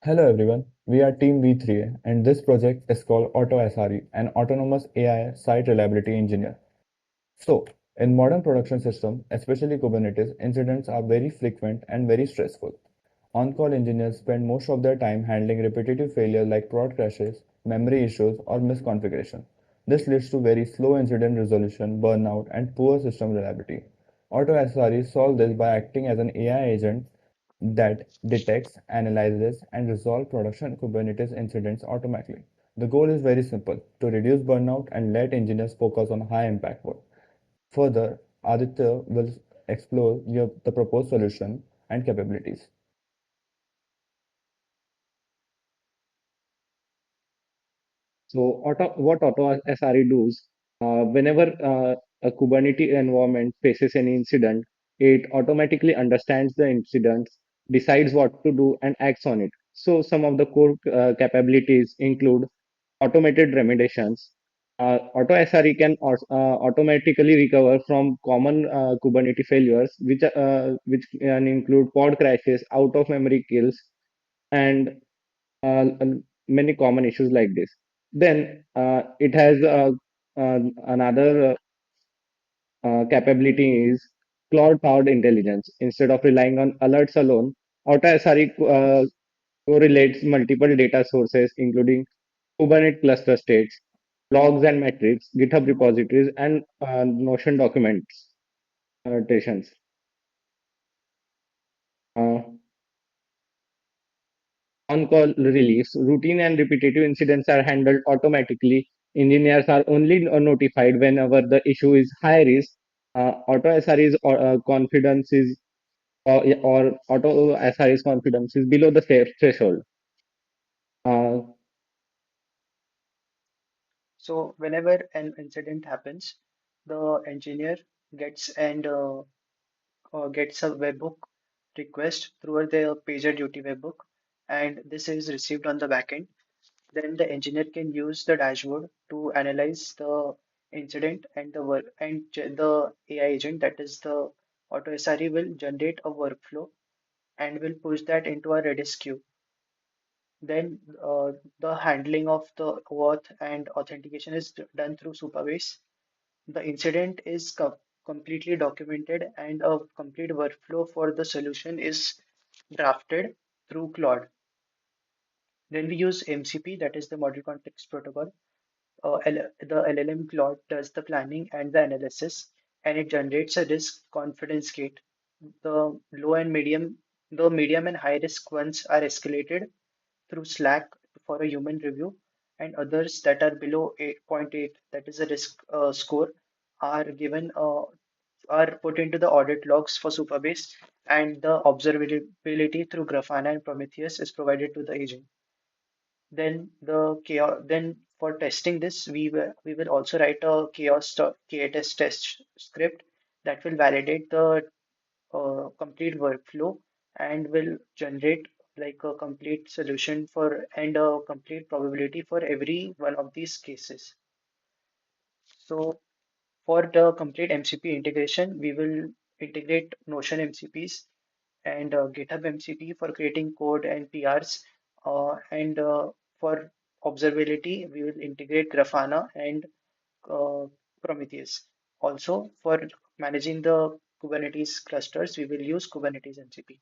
Hello everyone, we are Team v3a and this project is called AutoSRE, an autonomous AI site reliability engineer. So, in modern production system, especially Kubernetes, incidents are very frequent and very stressful. On-call engineers spend most of their time handling repetitive failure like prod crashes, memory issues, or misconfiguration. This leads to very slow incident resolution, burnout, and poor system reliability. AutoSRE solves this by acting as an AI agent that detects, analyzes, and resolves production Kubernetes incidents automatically. The goal is very simple to reduce burnout and let engineers focus on high impact work. Further, Aditya will explore the proposed solution and capabilities. What AutoSRE does, whenever a Kubernetes environment faces any incident, it automatically understands the incident, decides what to do, and acts on it. So some of the core capabilities include automated remediations. AutoSRE can automatically recover from common Kubernetes failures, which can include pod crashes, out of memory kills, and many common issues like this. Then it has another capability is cloud-powered intelligence. Instead of relying on alerts alone, AutoSRE correlates multiple data sources, including Kubernetes cluster states, logs and metrics, GitHub repositories, and Notion documents. Annotations. Uh, On-call reliefs, routine and repetitive incidents are handled automatically. Engineers are only notified whenever the issue is high risk. Auto SRE's confidence is or auto SRE's confidence is below the safe threshold. Uh, So whenever an incident happens, the engineer gets and gets a webhook request through the PagerDuty webhook, and this is received on the backend. Then the engineer can use the dashboard to analyze the incident and the work and the AI agent, that is the AutoSRE, will generate a workflow and will push that into a Redis queue. Then the handling of the OAuth and authentication is done through Supabase. The incident is completely documented and a complete workflow for the solution is drafted through Claude. Then we use MCP, that is the Model Context Protocol. The LLM Claude does the planning and the analysis, and it generates a risk confidence gate. The low and medium, the medium and high risk ones are escalated through Slack for a human review, and others that are below 8.8, that is a risk score, are given are put into the audit logs for Supabase, and the observability through Grafana and Prometheus is provided to the agent. Then for testing this, we will also write a KTest test script that will validate the complete workflow and will generate like a complete solution for and a complete probability for every one of these cases. So for the complete MCP integration, we will integrate Notion MCPs and GitHub MCP for creating code and PRs. And for observability, we will integrate Grafana and uh, Prometheus. Also, for managing the Kubernetes clusters, we will use Kubernetes MCP.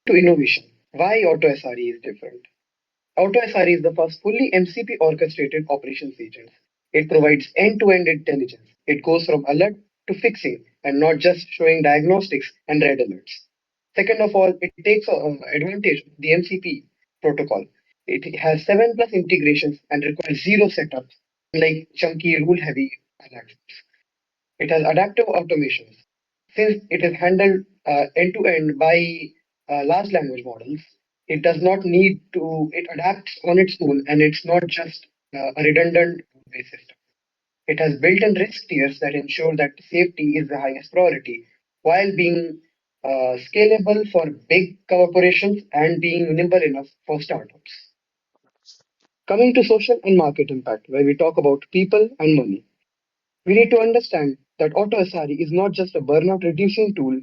To innovation. Why AutoSRE is different? AutoSRE is the first fully MCP orchestrated operations agent. It provides end-to-end intelligence. It goes from alert to fixing and not just showing diagnostics and red alerts. Second of all, it takes advantage of the MCP protocol. It has 7 plus integrations and requires zero setups, unlike chunky rule-heavy platforms. It has adaptive automations. Since it is handled end to end by large language models, it does not need to, it adapts on its own and it's not just a redundant based system. It has built in risk tiers that ensure that safety is the highest priority while being scalable for big corporations and being nimble enough for startups. Coming to social and market impact, where we talk about people and money. We need to understand that AutoSRE is not just a burnout reducing tool,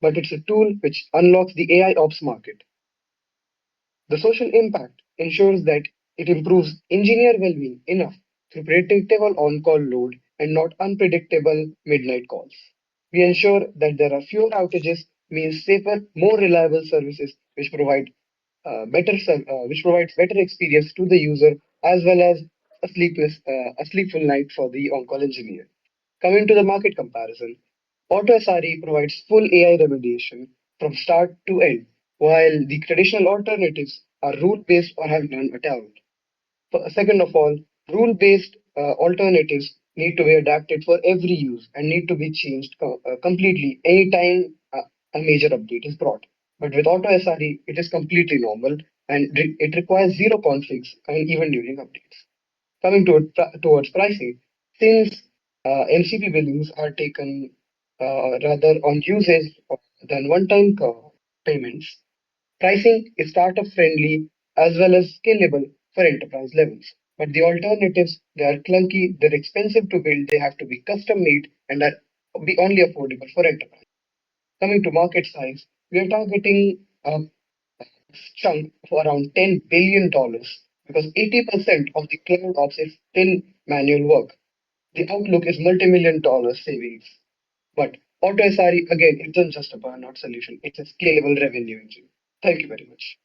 but it's a tool which unlocks the AI ops market. The social impact ensures that it improves engineer well-being enough through predictable on-call load and not unpredictable midnight calls. We ensure that there are fewer outages, means safer, more reliable services which provides better experience to the user as well as a sleepful night for the on-call engineer. Coming to the market comparison, AutoSRE provides full AI remediation from start to end, while the traditional alternatives are rule-based or have none at all. Second of all, rule-based alternatives need to be adapted for every use and need to be changed completely anytime a major update is brought. But with AutoSRE, it is completely normal and it requires zero conflicts and even during updates. Coming towards pricing, since MCP billings are taken rather on usage than one-time payments, pricing is startup friendly as well as scalable for enterprise levels. But the alternatives, they are clunky, they're expensive to build, they have to be custom made and are be only affordable for enterprise. Coming to market size, we are targeting a chunk of around $10 billion because 80% of the cloud ops is still manual work. The outlook is multi-million dollar savings. But AutoSRE, again, isn't just a burnout solution, it's a scalable revenue engine. Thank you very much.